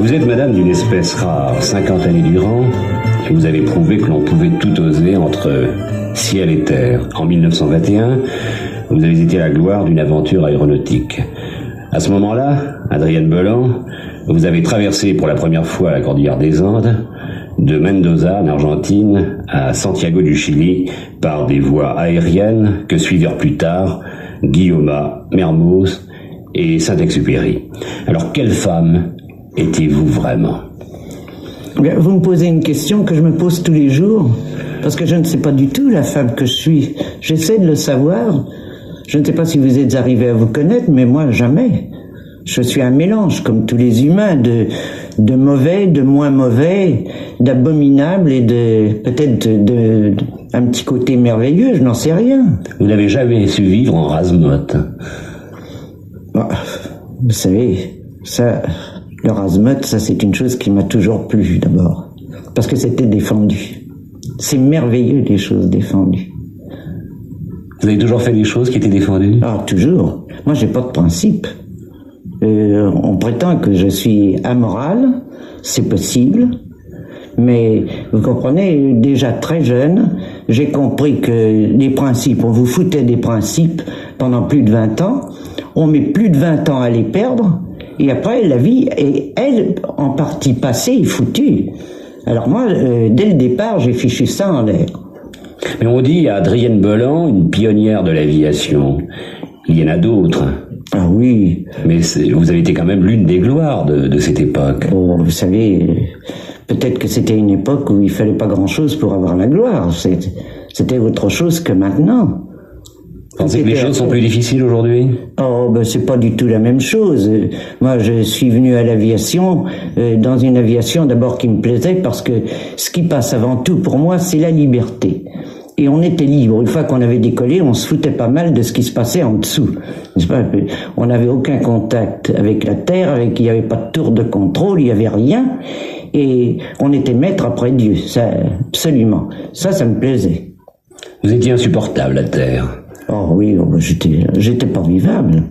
Vous êtes madame d'une espèce rare, 50 années durant, et vous avez prouvé que l'on pouvait tout oser entre ciel et terre. En 1921, vous avez été à la gloire d'une aventure aéronautique. À ce moment-là, Adrienne Belland, vous avez traversé pour la première fois la cordillère des Andes, de Mendoza en Argentine à Santiago du Chili, par des voies aériennes que suivirent plus tard Guillaume, Mermoz et Saint-Exupéry. Alors, quelle femme étiez-vous vraiment? Vous me posez une question que je me pose tous les jours, parce que je ne sais pas du tout la femme que je suis. J'essaie de le savoir. Je ne sais pas si vous êtes arrivé à vous connaître, mais moi, jamais. Je suis un mélange, comme tous les humains, de mauvais, de moins mauvais, d'abominable et peut-être un petit côté merveilleux, je n'en sais rien. Vous n'avez jamais su vivre en rase-motte. Bon, vous savez, ça, le rase-motte, ça c'est une chose qui m'a toujours plu d'abord, parce que c'était défendu. C'est merveilleux, les choses défendues. Vous avez toujours fait des choses qui étaient défendues? Ah, toujours. Moi, j'ai pas de principe. On prétend que je suis amoral, c'est possible, mais vous comprenez, déjà très jeune, j'ai compris que les principes, on vous foutait des principes pendant plus de 20 ans, on met plus de 20 ans à les perdre, et après la vie est, elle, en partie passée et foutue. Alors moi, dès le départ, j'ai fichu ça en l'air. Mais on dit à Adrienne Belland, une pionnière de l'aviation. Il y en a d'autres. Ah oui. Mais vous avez été quand même l'une des gloires de cette époque. Oh, vous savez, peut-être que c'était une époque où il fallait pas grand-chose pour avoir la gloire. C'était autre chose que maintenant. Pensez que les choses sont plus difficiles aujourd'hui? Oh, ben c'est pas du tout la même chose. Moi, je suis venu à l'aviation, dans une aviation d'abord qui me plaisait, parce que ce qui passe avant tout pour moi, c'est la liberté. Et on était libre. Une fois qu'on avait décollé, on se foutait pas mal de ce qui se passait en dessous. N'est-ce pas? On n'avait aucun contact avec la terre, il n'y avait pas de tour de contrôle, il n'y avait rien. Et on était maître après Dieu. Ça, absolument. Ça me plaisait. Vous étiez insupportable, la terre. Oh oui, j'étais pas vivable.